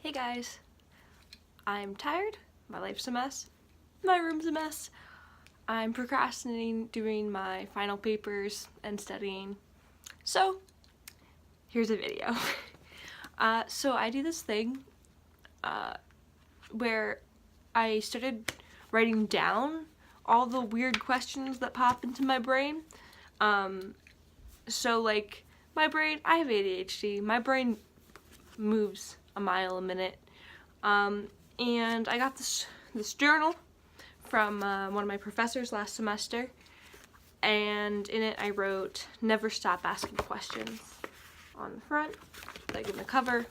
Hey guys, I'm tired, my life's a mess, my room's a mess, I'm procrastinating doing my final papers and studying, so here's a video. So I do this thing where I started writing down all the weird questions that pop into my brain. So like my brain, I have ADHD, my brain moves a mile a minute. And I got this journal from one of my professors last semester, and in it I wrote "Never stop asking questions" on the front, like in the cover,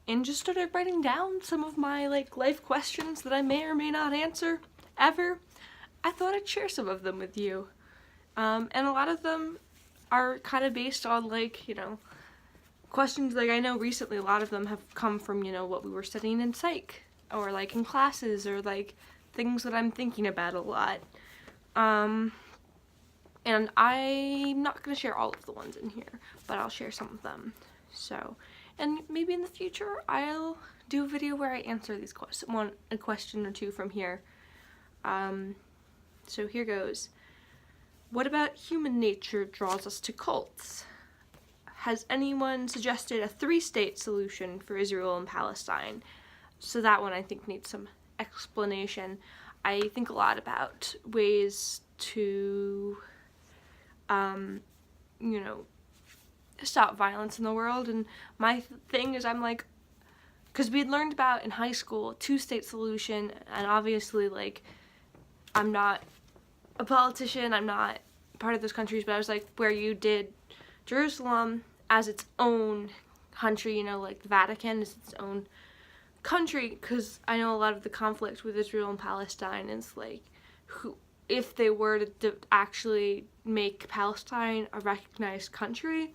and just started writing down some of my life questions that I may or may not answer ever. I thought I'd share some of them with you, and a lot of them are kind of based on questions. I know recently a lot of them have come from, what we were studying in psych, or in classes, or things that I'm thinking about a lot. And I'm not going to share all of the ones in here, but I'll share some of them. So, and maybe in the future I'll do a video where I answer these questions, a question or two from here. So here goes. What about human nature draws us to cults? Has anyone suggested a 3-state solution for Israel and Palestine? So that one I think needs some explanation. I think a lot about ways to, stop violence in the world, and my thing is because we had learned about in high school 2-state solution, and obviously I'm not a politician, I'm not part of those countries, but I was where you did Jerusalem as its own country, the Vatican is its own country, because I know a lot of the conflict with Israel and Palestine is if they were to actually make Palestine a recognized country,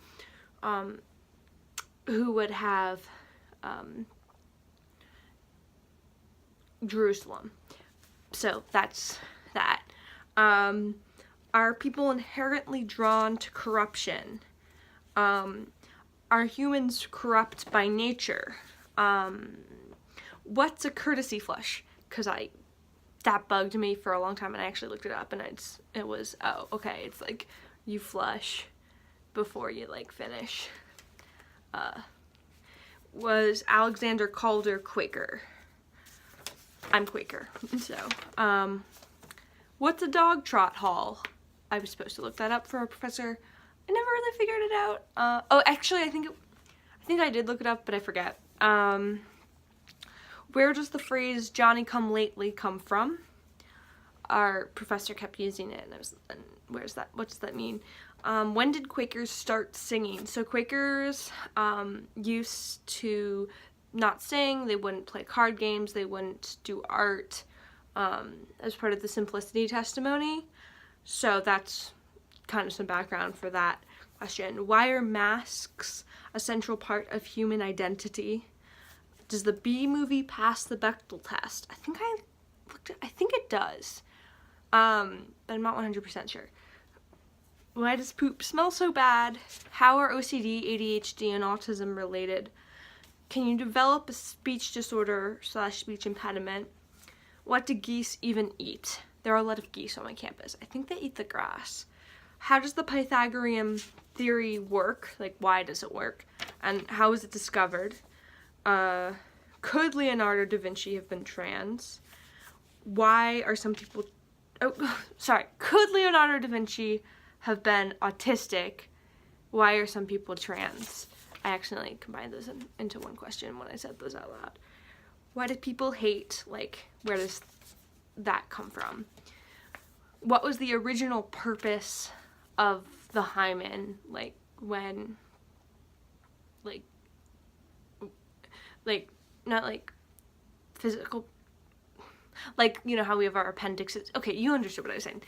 who would have Jerusalem. So that's that. Are people inherently drawn to corruption? Are humans corrupt by nature? What's a courtesy flush? Because that bugged me for a long time, and I actually looked it up, and it was, oh, okay, it's you flush before you finish. Was Alexander Calder Quaker? I'm Quaker. So, what's a dog trot hall? I was supposed to look that up for a professor. I never really figured it out. Oh, actually, I think I did look it up, but I forget. Where does the phrase "Johnny come lately" come from? Our professor kept using it, and where's that? What does that mean? When did Quakers start singing? So Quakers used to not sing. They wouldn't play card games. They wouldn't do art as part of the Simplicity Testimony. So that's kind of some background for that question. Why are masks a central part of human identity? Does the Bee Movie pass the Bechdel test? I think it does, but I'm not 100% sure. Why does poop smell so bad? How are OCD, ADHD, and autism related? Can you develop a speech disorder / speech impediment? What do geese even eat? There are a lot of geese on my campus. I think they eat the grass. How does the Pythagorean theory work? Why does it work? And how was it discovered? Could Leonardo da Vinci have been trans? Why are some people... Could Leonardo da Vinci have been autistic? Why are some people trans? I accidentally combined those into one question when I said those out loud. Why do people hate? Where does that come from? What was the original purpose of the hymen? When... not physical, how we have our appendixes. Okay, you understood what I was saying.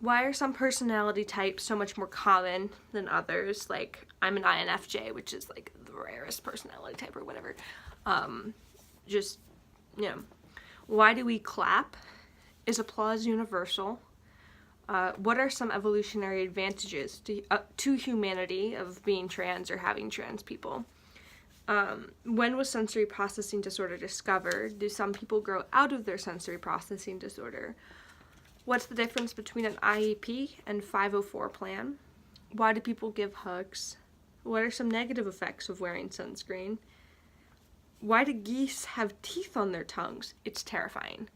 Why are some personality types so much more common than others? I'm an INFJ, which is the rarest personality type or whatever. Why do we clap? Is applause universal? What are some evolutionary advantages to humanity of being trans or having trans people? When was sensory processing disorder discovered? Do some people grow out of their sensory processing disorder? What's the difference between an IEP and 504 plan? Why do people give hugs? What are some negative effects of wearing sunscreen? Why do geese have teeth on their tongues? It's terrifying.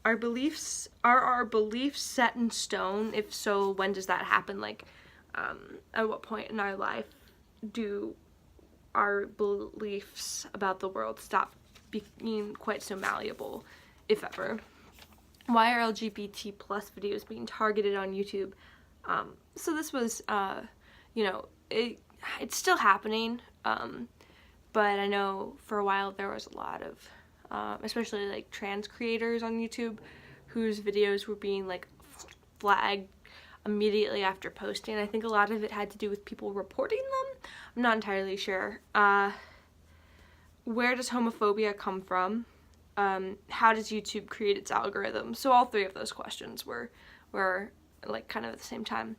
Are our beliefs set in stone? If so, when does that happen? Like, at what point in our life do our beliefs about the world stop being quite so malleable, if ever? Why are LGBT plus videos being targeted on YouTube? So this was, it's still happening, but I know for a while there was a lot of, especially like trans creators on YouTube whose videos were being like flagged immediately after posting. I think a lot of it had to do with people reporting them. I'm not entirely sure. Where does homophobia come from? How does YouTube create its algorithm? So all three of those questions were like kind of at the same time.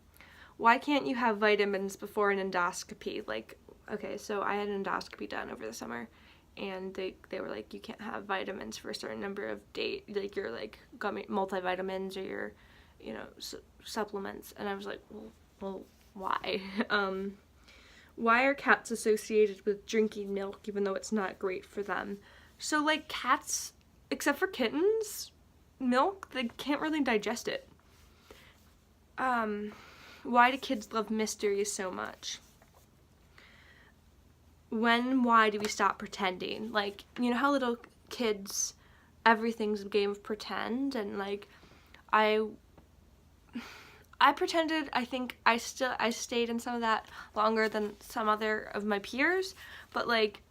Why can't you have vitamins before an endoscopy? Like, okay, so I had an endoscopy done over the summer, and they were like, you can't have vitamins for a certain number of days, like your like gummy multivitamins or your, supplements. And I was like, well, why? Why are cats associated with drinking milk even though it's not great for them? So like cats, except for kittens, milk, they can't really digest it. Why do kids love mysteries so much? Why do we stop pretending? Like, you know how little kids, everything's a game of pretend, and like, I pretended. I think I stayed in some of that longer than some other of my peers, but like,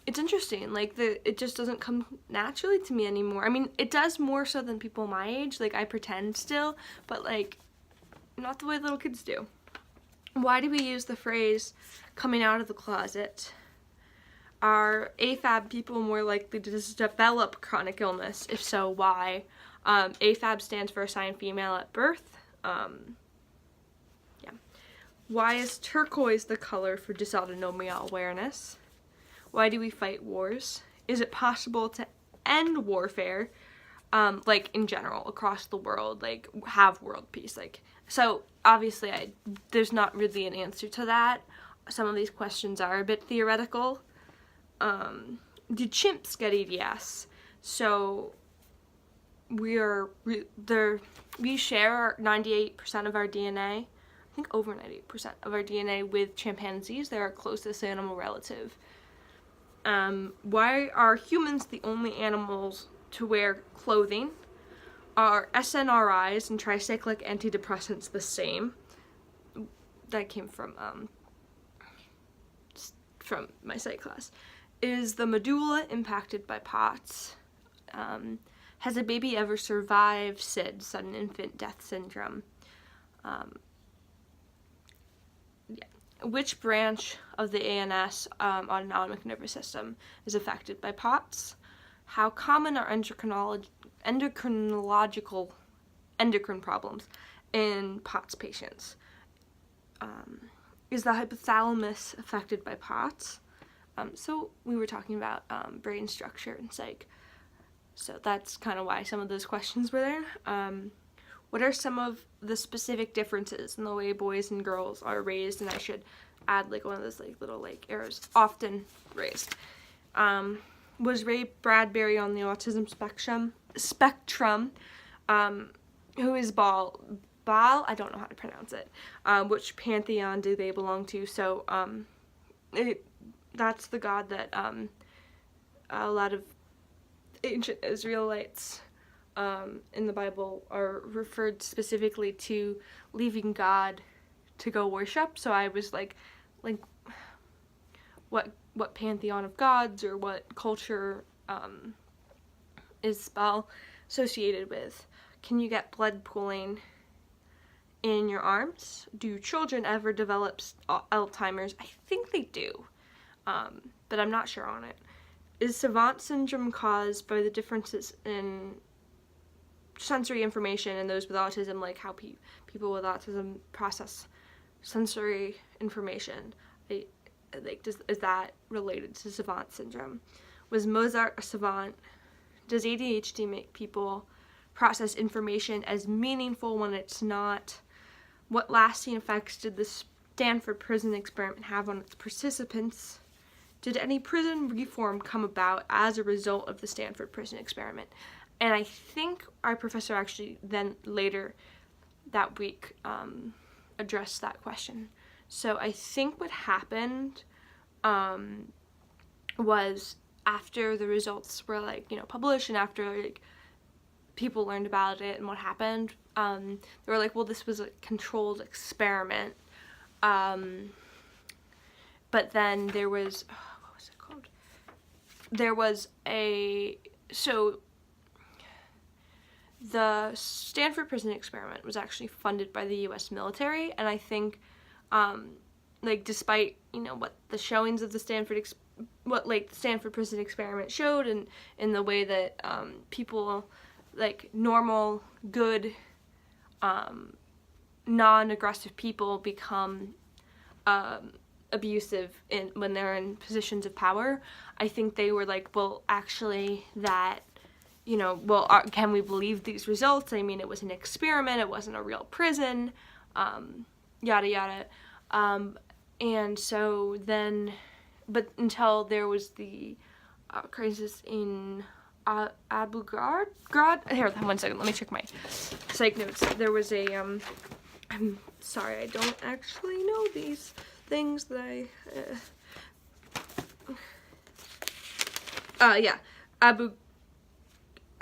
it's interesting, like, it just doesn't come naturally to me anymore. I mean, it does more so than people my age, like, I pretend still, but like, not the way little kids do. Why do we use the phrase coming out of the closet? Are AFAB people more likely to develop chronic illness? If so, why? AFAB stands for assigned female at birth. Yeah. Why is turquoise the color for dysautonomia awareness? Why do we fight wars? Is it possible to end warfare, like in general, across the world, like have world peace? Like, so obviously there's not really an answer to that. Some of these questions are a bit theoretical. Do chimps get EDS? So we share 98% of our DNA, I think over 98% of our DNA with chimpanzees. They're our closest animal relative. Why are humans the only animals to wear clothing? Are SNRIs and tricyclic antidepressants the same? That came from my psych class. Is the medulla impacted by POTS? Has a baby ever survived SID, sudden infant death syndrome? Which branch of the ANS, autonomic nervous system, is affected by POTS? How common are endocrine problems in POTS patients? Is the hypothalamus affected by POTS? So we were talking about brain structure and psych. So that's kind of why some of those questions were there. What are some of the specific differences in the way boys and girls are raised? And I should add like one of those like little like arrows, often raised. Was Ray Bradbury on the autism spectrum? Who is Baal? I don't know how to pronounce it. Which pantheon do they belong to? So that's the god that a lot of ancient Israelites in the Bible are referred specifically to leaving God to go worship. So I was like what pantheon of gods or what culture is Baal associated with? Can you get blood pooling in your arms? Do children ever develop Alzheimer's? I think they do, but I'm not sure on it. Is savant syndrome caused by the differences in sensory information and those with autism, like how people with autism process sensory information? like, is that related to savant syndrome? Was Mozart a savant? Does ADHD make people process information as meaningful when it's not? What lasting effects did the Stanford prison experiment have on its participants? Did any prison reform come about as a result of the Stanford prison experiment? And I think our professor actually then later that week addressed that question. So I think what happened was after the results were like, published, and after like people learned about it and what happened, they were like, well, this was a controlled experiment. But then there was, what was it called? There was so the Stanford prison experiment was actually funded by the U.S. military, and I think, like, despite, what the showings of the Stanford prison experiment showed, and in the way that people, like, normal, good, non-aggressive people become abusive when they're in positions of power, I think they were like, well, actually, that, can we believe these results? I mean, it was an experiment, it wasn't a real prison, yada yada. And so then, but until there was the crisis in Abu Ghraib. Here, 1 second, let me check my psych notes. There was I'm sorry, I don't actually know these things that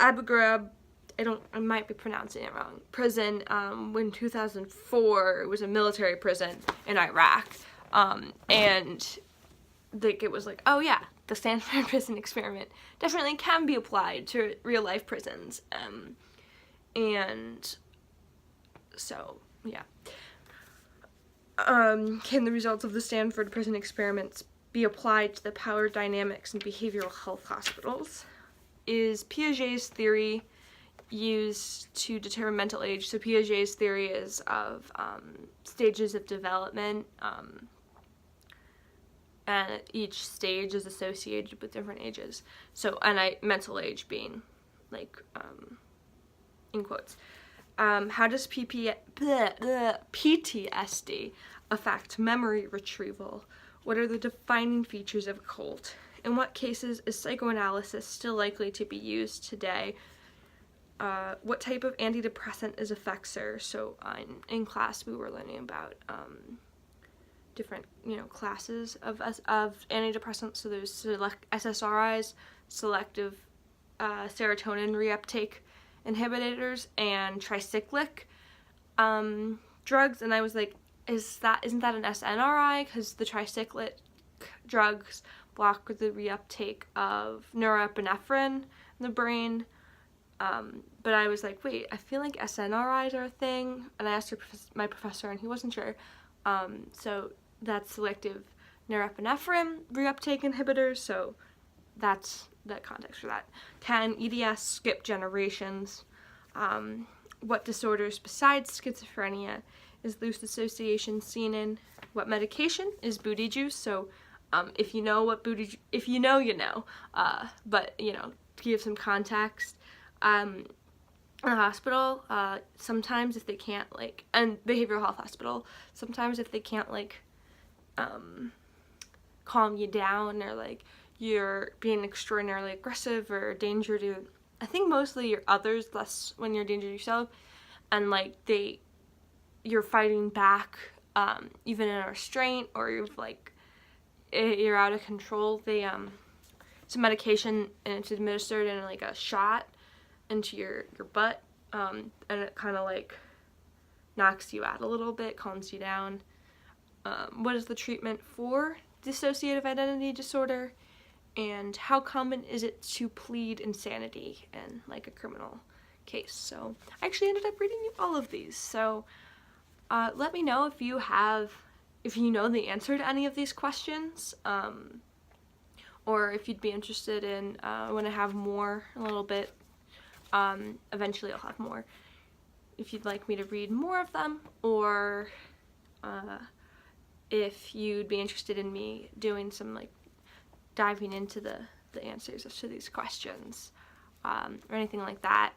Abu Ghraib, I might be pronouncing it wrong, prison, in 2004, it was a military prison in Iraq, and like, it was like, oh yeah, the Stanford prison experiment definitely can be applied to real life prisons, and so, yeah. Can the results of the Stanford prison experiments be applied to the power dynamics in behavioral health hospitals? Is Piaget's theory used to determine mental age? So Piaget's theory is of stages of development, and each stage is associated with different ages. So, and mental age being, like, in quotes. How does PTSD affect memory retrieval? What are the defining features of a cult? In what cases is psychoanalysis still likely to be used today? What type of antidepressant is Effexor? So in class we were learning about different classes of antidepressants. So there's SSRIs, selective serotonin reuptake inhibitors, and tricyclic drugs. And I was like, isn't that an SNRI? Because the tricyclic drugs block the reuptake of norepinephrine in the brain. But I was like, wait, I feel like SNRIs are a thing. And I asked my professor, and he wasn't sure. So that's selective norepinephrine reuptake inhibitors. So that's the context for that. Can EDS skip generations? What disorders besides schizophrenia is loose association seen in? What medication is booty juice? So if you know what if you know, you know. But to give some context, in the hospital, sometimes if they can't, like, and behavioral health hospital, sometimes if they can't, like, calm you down, or like you're being extraordinarily aggressive or a danger to, I think mostly your others, less when you're a danger to yourself, and like you're fighting back, even in a restraint, or you're out of control, it's a medication, and it's administered in like a shot into your butt, and it kind of like knocks you out a little bit, calms you down. What is the treatment for dissociative identity disorder, and how common is it to plead insanity in like a criminal case? So I actually ended up reading all of these, so let me know if you know the answer to any of these questions, or if you'd be interested in when I have more a little bit. Eventually I'll have more, if you'd like me to read more of them, or if you'd be interested in me doing some like diving into the answers to these questions, or anything like that.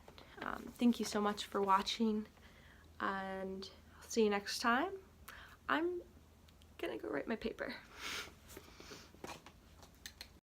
Thank you so much for watching, and I'll see you next time. I'm gonna go write my paper.